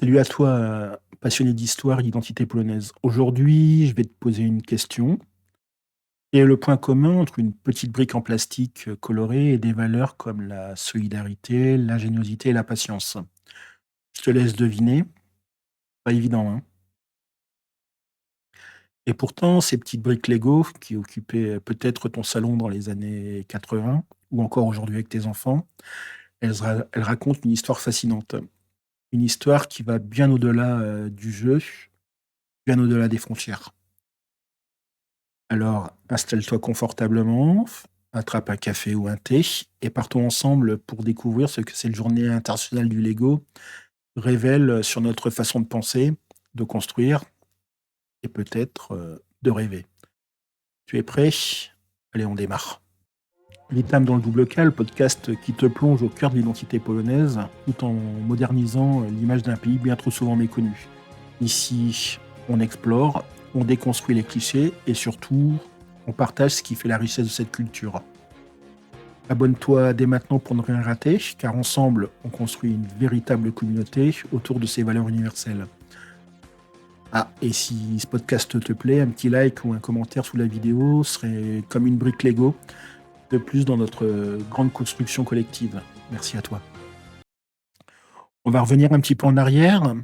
Salut à toi, passionné d'histoire et d'identité polonaise. Aujourd'hui, je vais te poser une question. Quel est le point commun entre une petite brique en plastique colorée et des valeurs comme la solidarité, l'ingéniosité et la patience? Je te laisse deviner, pas évident, hein. Et pourtant, ces petites briques Lego qui occupaient peut-être ton salon dans les années 80 ou encore aujourd'hui avec tes enfants, elles racontent une histoire fascinante. Une histoire qui va bien au-delà du jeu, bien au-delà des frontières. Alors, installe-toi confortablement, attrape un café ou un thé et partons ensemble pour découvrir ce que cette journée internationale du Lego révèle sur notre façon de penser, de construire et peut-être de rêver. Tu es prêt? Allez, on démarre. L'ITAM dans le double K, le podcast qui te plonge au cœur de l'identité polonaise tout en modernisant l'image d'un pays bien trop souvent méconnu. Ici, on explore, on déconstruit les clichés et surtout, on partage ce qui fait la richesse de cette culture. Abonne-toi dès maintenant pour ne rien rater, car ensemble, on construit une véritable communauté autour de ces valeurs universelles. Ah, et si ce podcast te plaît, un petit like ou un commentaire sous la vidéo serait comme une brique Lego de plus dans notre grande construction collective. Merci à toi. On va revenir un petit peu en arrière.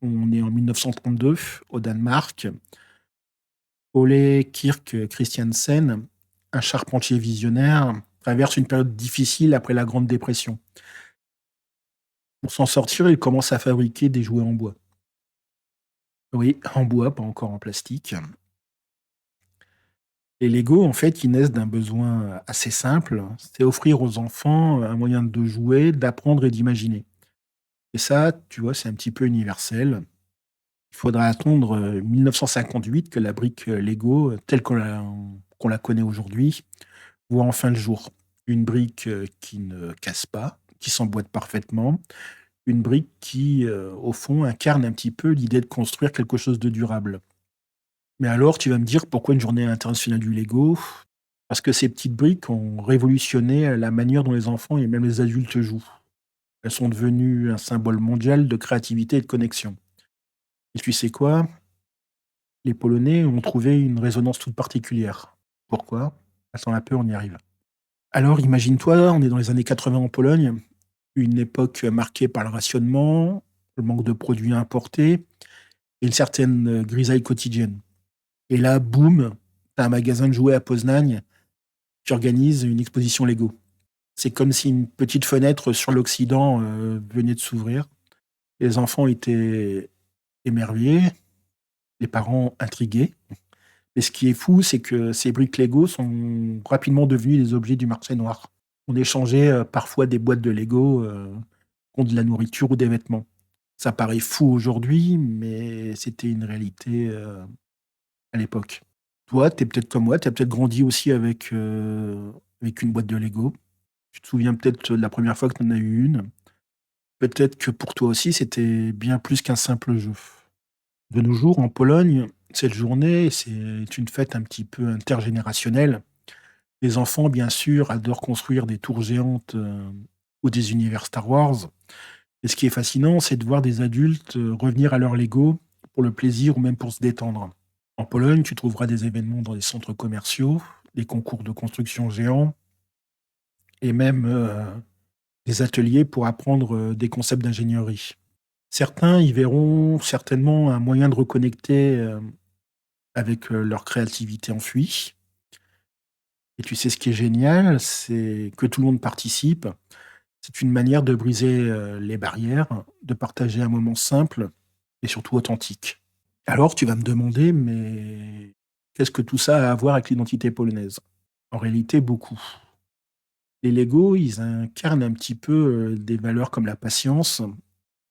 On est en 1932 au Danemark. Ole Kirk Christiansen, un charpentier visionnaire, traverse une période difficile après la Grande Dépression. Pour s'en sortir, il commence à fabriquer des jouets en bois. Oui, en bois, pas encore en plastique. Les Lego, en fait, ils naissent d'un besoin assez simple, c'est offrir aux enfants un moyen de jouer, d'apprendre et d'imaginer. Et ça, tu vois, c'est un petit peu universel. Il faudra attendre 1958 que la brique Lego, telle qu'on la connaît aujourd'hui, voit enfin le jour. Une brique qui ne casse pas, qui s'emboîte parfaitement, une brique qui, au fond, incarne un petit peu l'idée de construire quelque chose de durable. Mais alors, tu vas me dire pourquoi une journée internationale du Lego? Parce que ces petites briques ont révolutionné la manière dont les enfants et même les adultes jouent. Elles sont devenues un symbole mondial de créativité et de connexion. Et tu sais quoi? Les Polonais ont trouvé une résonance toute particulière. Pourquoi? Attends un peu, on y arrive. Alors imagine-toi, on est dans les années 80 en Pologne, une époque marquée par le rationnement, le manque de produits importés et une certaine grisaille quotidienne. Et là, boum, t'as un magasin de jouets à Poznań qui organise une exposition Lego. C'est comme si une petite fenêtre sur l'Occident venait de s'ouvrir. Les enfants étaient émerveillés, les parents intrigués. Et ce qui est fou, c'est que ces briques Lego sont rapidement devenus des objets du marché noir. On échangeait parfois des boîtes de Lego contre de la nourriture ou des vêtements. Ça paraît fou aujourd'hui, mais c'était une réalité à l'époque. Toi, tu es peut-être comme moi, tu as peut-être grandi aussi avec une boîte de Lego. Tu te souviens peut-être de la première fois que tu en as eu une. Peut-être que pour toi aussi, c'était bien plus qu'un simple jeu. De nos jours, en Pologne, cette journée, c'est une fête un petit peu intergénérationnelle. Les enfants, bien sûr, adorent construire des tours géantes ou des univers Star Wars. Et ce qui est fascinant, c'est de voir des adultes revenir à leur Lego pour le plaisir ou même pour se détendre. En Pologne, tu trouveras des événements dans des centres commerciaux, des concours de construction géants et même des ateliers pour apprendre des concepts d'ingénierie. Certains y verront certainement un moyen de reconnecter avec leur créativité enfuie. Et tu sais ce qui est génial, c'est que tout le monde participe. C'est une manière de briser les barrières, de partager un moment simple et surtout authentique. Alors tu vas me demander, mais qu'est-ce que tout ça a à voir avec l'identité polonaise? En réalité, beaucoup. Les Lego, ils incarnent un petit peu des valeurs comme la patience.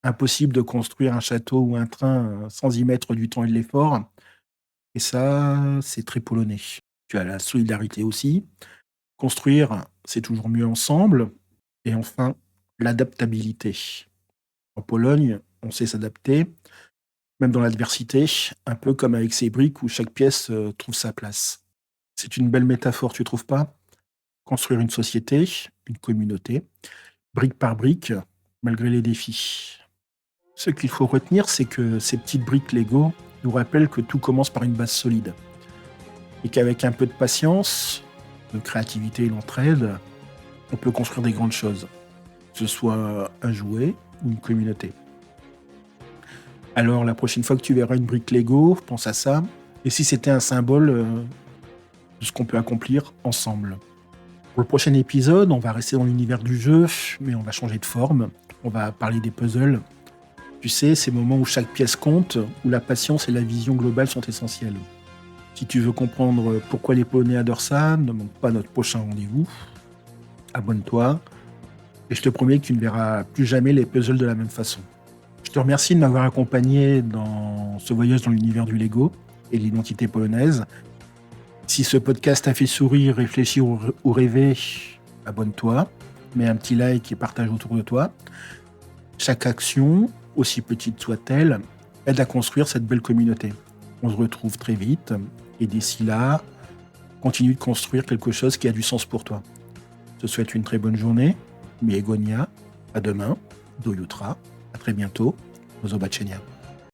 Impossible de construire un château ou un train sans y mettre du temps et de l'effort. Et ça, c'est très polonais. Tu as la solidarité aussi. Construire, c'est toujours mieux ensemble. Et enfin, l'adaptabilité. En Pologne, on sait s'adapter, même dans l'adversité, un peu comme avec ces briques où chaque pièce trouve sa place. C'est une belle métaphore, tu trouves pas? Construire une société, une communauté, brique par brique, malgré les défis. Ce qu'il faut retenir, c'est que ces petites briques Lego nous rappellent que tout commence par une base solide et qu'avec un peu de patience, de créativité et d'entraide, on peut construire des grandes choses, que ce soit un jouet ou une communauté. Alors la prochaine fois que tu verras une brique Lego, pense à ça. Et si c'était un symbole de ce qu'on peut accomplir ensemble. Pour le prochain épisode, on va rester dans l'univers du jeu, mais on va changer de forme. On va parler des puzzles. Tu sais, ces moments où chaque pièce compte, où la patience et la vision globale sont essentielles. Si tu veux comprendre pourquoi les Polonais adorent ça, ne manque pas notre prochain rendez-vous. Abonne-toi. Et je te promets que tu ne verras plus jamais les puzzles de la même façon. Je te remercie de m'avoir accompagné dans ce voyage dans l'univers du Lego et de l'identité polonaise. Si ce podcast t'a fait sourire, réfléchir ou rêver, abonne-toi, mets un petit like et partage autour de toi. Chaque action, aussi petite soit-elle, aide à construire cette belle communauté. On se retrouve très vite et d'ici là, continue de construire quelque chose qui a du sens pour toi. Je te souhaite une très bonne journée. Miegonia, à demain, do jutra, à très bientôt, do zobaczenia.